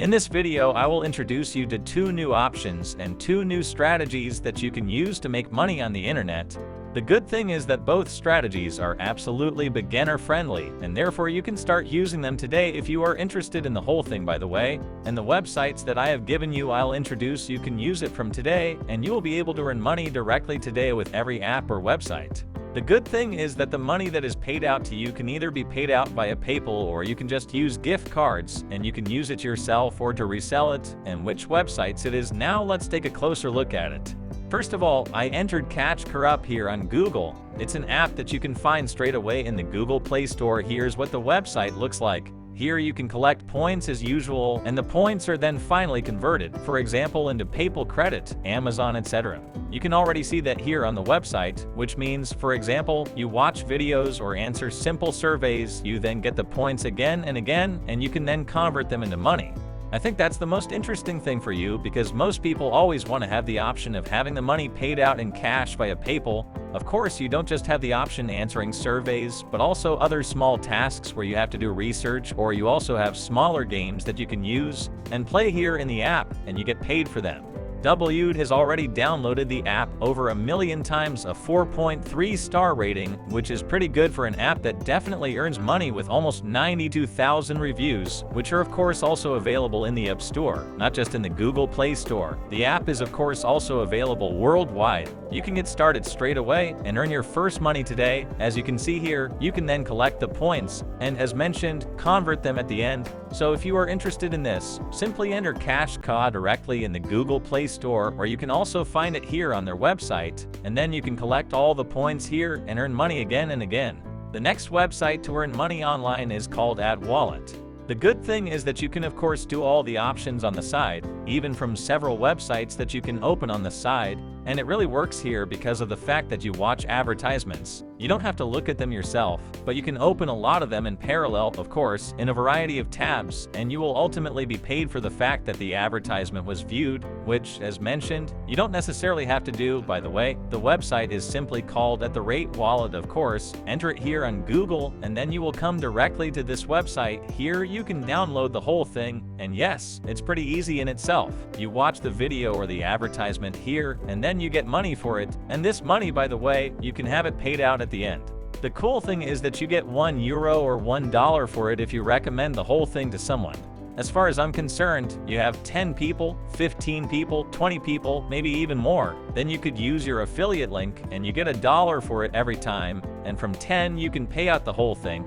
In this video, I will introduce you to 2 new options and 2 new strategies that you can use to make money on the internet. The good thing is that both strategies are absolutely beginner-friendly, and therefore you can start using them today if you are interested in the whole thing, by the way. And the websites that I have given you I'll introduce, you can use it from today, and you will be able to earn money directly today with every app or website. The good thing is that the money that is paid out to you can either be paid out via PayPal, or you can just use gift cards and you can use it yourself or to resell it. And which websites it is, now let's take a closer look at it. First of all, I entered rockhead-kerr up here on Google. It's an app that you can find straight away in the Google Play Store. Here's what the website looks like. Here you can collect points as usual, and the points are then finally converted, for example, into PayPal credit, Amazon, etc. You can already see that here on the website, which means, for example, you watch videos or answer simple surveys, you then get the points again and again, and you can then convert them into money. I think that's the most interesting thing for you, because most people always want to have the option of having the money paid out in cash via PayPal. Of course, you don't just have the option answering surveys, but also other small tasks where you have to do research, or you also have smaller games that you can use and play here in the app, and you get paid for them. W has already downloaded the app over 1 million times, a 4.3 star rating, which is pretty good for an app that definitely earns money, with almost 92,000 reviews, which are of course also available in the App Store, not just in the Google Play Store. The app is of course also available worldwide. You can get started straight away and earn your first money today. As you can see here, you can then collect the points and, as mentioned, convert them at the end. So if you are interested in this, simply enter rockhead-kerr directly in the Google Play Store, or you can also find it here on their website, and then you can collect all the points here and earn money again and again. The next website to earn money online is called AdWallet. The good thing is that you can of course do all the options on the side, even from several websites that you can open on the side, and it really works here because of the fact that you watch advertisements. You don't have to look at them yourself, but you can open a lot of them in parallel, of course, in a variety of tabs, and you will ultimately be paid for the fact that the advertisement was viewed, which, as mentioned, you don't necessarily have to do, by the way. The website is simply called @wallet, of course. Enter it here on Google, and then you will come directly to this website. Here you can download the whole thing, and yes, it's pretty easy in itself. You watch the video or the advertisement here, and then you get money for it, and this money, by the way, you can have it paid out at the end. The cool thing is that you get €1 or $1 for it if you recommend the whole thing to someone. As far as I'm concerned, you have 10 people, 15 people, 20 people, maybe even more. Then you could use your affiliate link and you get $1 for it every time, and from 10 you can pay out the whole thing.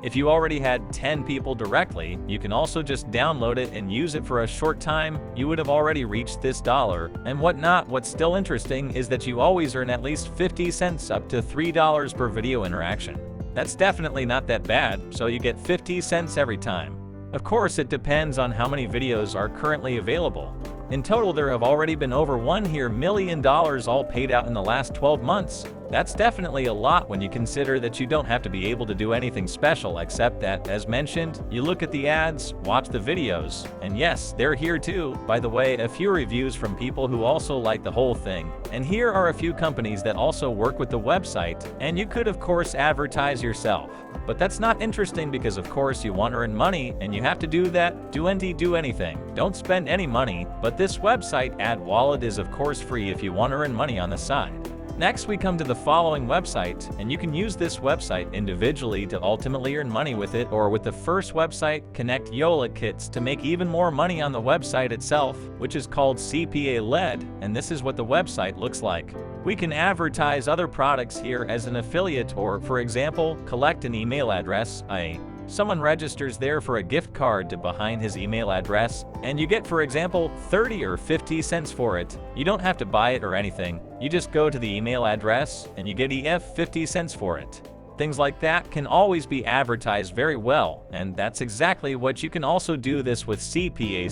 If you already had 10 people directly, you can also just download it and use it for a short time. You would have already reached this $1 and whatnot. What's still interesting is that you always earn at least 50 cents up to $3 per video interaction. That's definitely not that bad, so you get 50 cents every time. Of course, it depends on how many videos are currently available. In total, there have already been over $1 million all paid out in the last 12 months. That's definitely a lot when you consider that you don't have to be able to do anything special, except that, as mentioned, you look at the ads, watch the videos, and yes, they're here too. By the way, a few reviews from people who also like the whole thing. And here are a few companies that also work with the website, and you could of course advertise yourself. But that's not interesting because of course you want to earn money, and you have to do that. Do anything. Don't spend any money, but this website, AdWallet, is of course free if you want to earn money on the side. Next, we come to the following website, and you can use this website individually to ultimately earn money with it, or with the first website, connect Yola Kits, to make even more money on the website itself, which is called CPA-led, and this is what the website looks like. We can advertise other products here as an affiliate, or, for example, collect an email address. Someone registers there for a gift card to behind his email address, and you get, for example, 30 or 50 cents for it. You don't have to buy it or anything. You just go to the email address and you get 50 cents for it. Things like that can always be advertised very well, and that's exactly what you can also do this with CPA.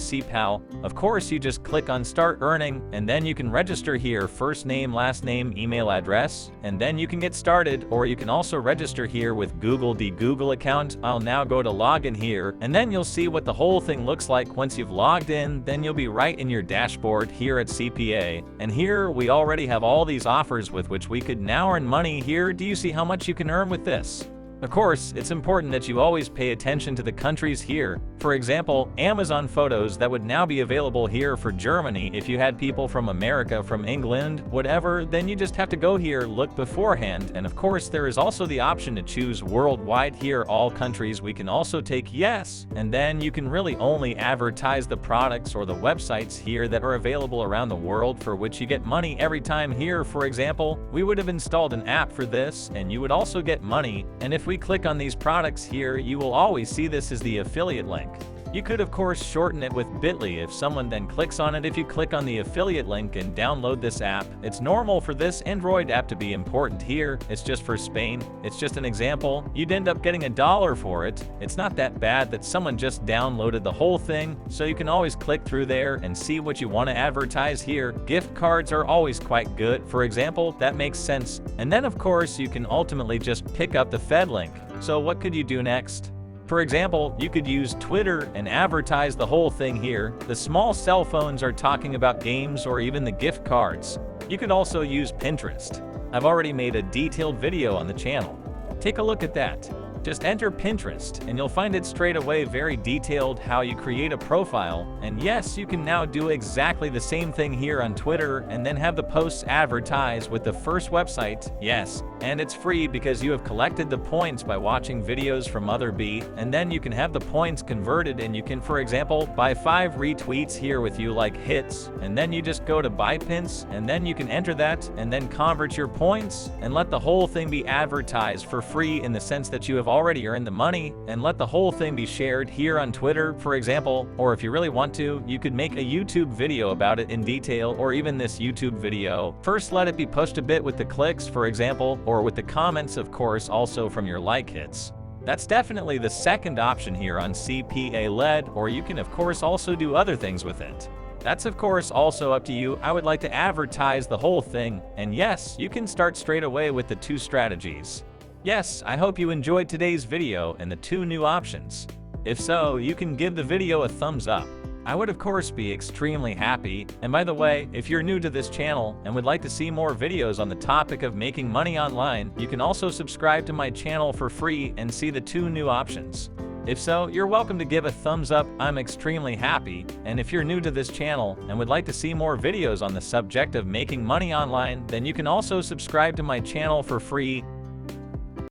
Of course, you just click on Start Earning, and then you can register here, first name, last name, email address, and then you can get started. Or you can also register here with the Google account. I'll now go to Login here, and then you'll see what the whole thing looks like once you've logged in. Then you'll be right in your dashboard here at CPA, and here we already have all these offers with which we could now earn money. Here, do you see how much you can earn with this? Of course, it's important that you always pay attention to the countries here. For example, Amazon photos that would now be available here for Germany. If you had people from America, from England, whatever, then you just have to go here, look beforehand, and of course there is also the option to choose worldwide here, all countries. We can also take yes, and then you can really only advertise the products or the websites here that are available around the world, for which you get money every time here. For example, we would have installed an app for this, and you would also get money, and if we click on these products here, you will always see this is the affiliate link. You could of course shorten it with bit.ly if someone then clicks on it. If you click on the affiliate link and download this app, it's normal for this Android app to be important here. It's just for Spain. It's just an example. You'd end up getting $1 for it. It's not that bad that someone just downloaded the whole thing, so you can always click through there and see what you want to advertise here. Gift cards are always quite good. For example, that makes sense. And then of course you can ultimately just pick up the Fed link. So what could you do next? For example, you could use Twitter and advertise the whole thing here. The small cell phones are talking about games or even the gift cards. You could also use Pinterest. I've already made a detailed video on the channel. Take a look at that. Just enter Pinterest and you'll find it straight away very detailed how you create a profile. And yes, you can now do exactly the same thing here on Twitter and then have the posts advertised with the first website. Yes, and it's free because you have collected the points by watching videos from other B, and then you can have the points converted and you can, for example, buy 5 retweets here with you like hits, and then you just go to buy pins and then you can enter that and then convert your points and let the whole thing be advertised for free, in the sense that you have already earned the money, and let the whole thing be shared here on Twitter, for example. Or if you really want to, you could make a YouTube video about it in detail, or even this YouTube video. First let it be pushed a bit with the clicks, for example, or with the comments, of course, also from your like hits. That's definitely the second option here on CPA LED, or you can of course also do other things with it. That's of course also up to you. I would like to advertise the whole thing, and yes, you can start straight away with the 2 strategies. Yes, I hope you enjoyed today's video and the 2 new options. If so, you can give the video a thumbs up. I would of course be extremely happy. And by the way, if you're new to this channel and would like to see more videos on the topic of making money online, you can also subscribe to my channel for free and see the 2 new options. If so, you're welcome to give a thumbs up. I'm extremely happy. And if you're new to this channel and would like to see more videos on the subject of making money online, then you can also subscribe to my channel for free